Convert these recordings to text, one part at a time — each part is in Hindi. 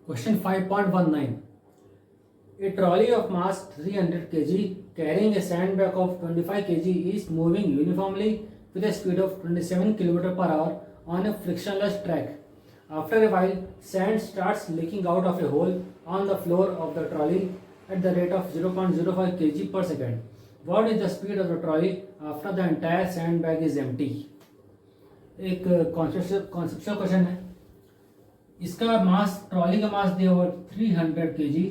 Question 5.19. A trolley of mass 300 kg carrying a sandbag of 25 kg is moving uniformly with a speed of 27 km per hour on a frictionless track. After a while, sand starts leaking out of a hole on the floor of the trolley at the rate of 0.05 kg per second. What is the speed of the trolley after the entire sandbag is empty? एक कॉन्सेप्चुअल क्वेश्चन है। इसका मास, ट्रॉली का मास दिया हुआ 300 kg,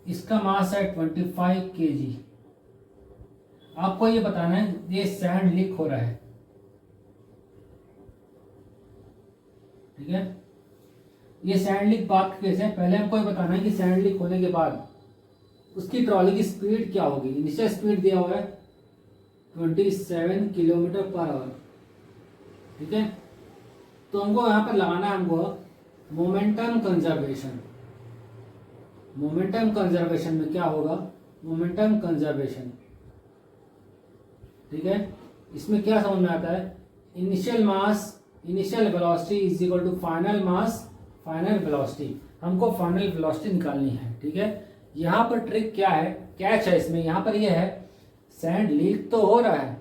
इसका मास है 25 kg। आपको ये बताना है ये सैंड लीक हो रहा है, ठीक है। ये सैंड लीक बात कैसे है, पहले हमको ये बताना है कि सैंड लीक होने के बाद उसकी ट्रॉली की स्पीड क्या होगी। इनिशियल स्पीड दिया हुआ है 27 किलोमीटर पर आवर, ठीक है। तो हमको यहाँ पर लगाना है हमको मोमेंटम कंजर्वेशन। मोमेंटम कंजर्वेशन में क्या होगा, मोमेंटम कंजर्वेशन, ठीक है। इसमें क्या समझ में आता है, initial mass initial velocity is equal to final mass final velocity. हमको फाइनल वेलोसिटी निकालनी है, ठीक है। यहाँ पर ट्रिक क्या है, कैच है इसमें, यहाँ पर यह है सैंड लीक तो हो रहा है।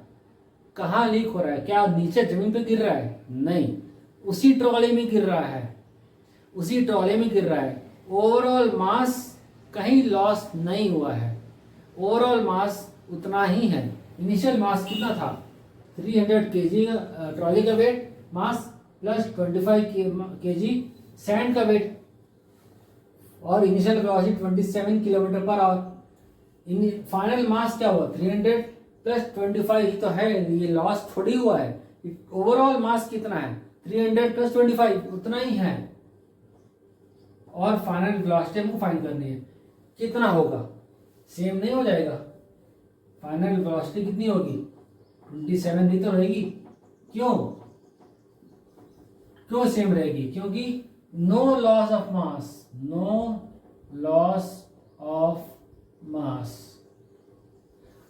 कहाँ लीक हो रहा है, क्या नीचे जमीन पे गिर रहा है, नहीं, उसी ट्रॉली में गिर रहा है, उसी ट्रॉली में गिर रहा है। ओवरऑल मास कहीं लॉस नहीं हुआ है, ओवरऑल मास उतना ही है। इनिशियल मास कितना था 300 kg ट्रॉली का weight mass plus 25 kg sand का वेट, और initial velocity 27 kilometre per hour. Final mass क्या हुआ 300 प्लस 25 ही तो है, ये लॉस थोड़ी हुआ है। ओवरऑल मास कितना है 300 प्लस 25 उतना ही है, और फाइनल वेलोसिटी हमको फाइंड करनी है। कितना होगा, सेम नहीं हो जाएगा। फाइनल वेलोसिटी कितनी होगी 27 ही तो रहेगी। क्यों क्यों सेम रहेगी, क्योंकि no loss of mass, no loss of mass.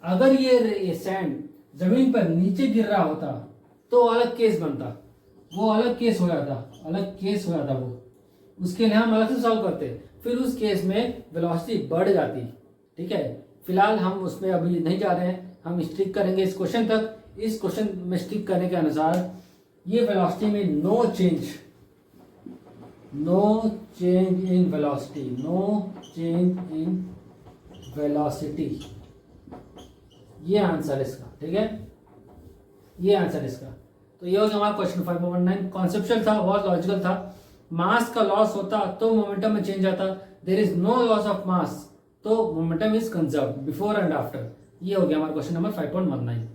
अगर ये सैंड जमीन पर नीचे गिर रहा होता तो अलग केस बनता, वो अलग केस हो जाता, अलग केस हो जाता वो, उसके लिए हम अलग से सॉल्व करते, फिर उस केस में वेलोसिटी बढ़ जाती, ठीक है। फिलहाल हम उसमें अभी नहीं जा रहे हैं, हम स्टिक करेंगे इस क्वेश्चन तक। इस क्वेश्चन में स्टिक करने के अनुसार ये वेलोसिटी में no change in velocity, no change in velocity, ये आंसर इसका, ठीक है, ये आंसर इसका। तो ये हो गया हमारा क्वेश्चन 5.19। कॉन्सेप्चुअल था, बहुत लॉजिकल था। मास का लॉस होता तो मोमेंटम में चेंज आता, there is no loss of mass तो momentum is conserve before and after. ये हो गया हमारा क्वेश्चन नंबर 5.19।